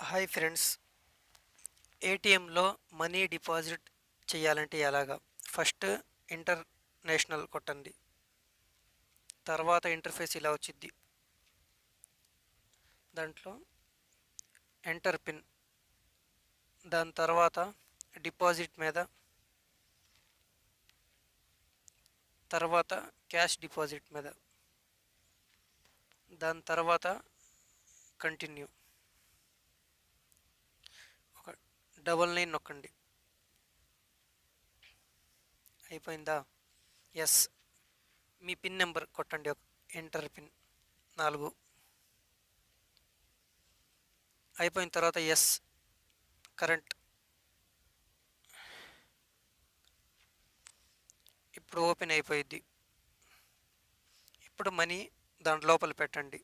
Hi friends, ఏటీఎంలో money deposit చేయాలంటే ఎలాగా? ఫస్ట్ ఇంటర్నేషనల్ కొట్టండి. తర్వాత ఇంటర్ఫేస్ ఇలా వచ్చింది. దాంట్లో ఎంటర్ పిన్, దాని తర్వాత డిపాజిట్ మీద, తర్వాత క్యాష్ డిపాజిట్ మీద, దాని తర్వాత కంటిన్యూ. ఒక 99 నొక్కండి. అయిపోయిందా? ఎస్. మీ పిన్ నెంబర్ కొట్టండి. ఒక ఎంటర్ పిన్ 4. అయిపోయిన తర్వాత ఎస్ కరెంట్. ఇప్పుడు ఓపెన్ అయిపోయింది. ఇప్పుడు మనీ దాని లోపల పెట్టండి.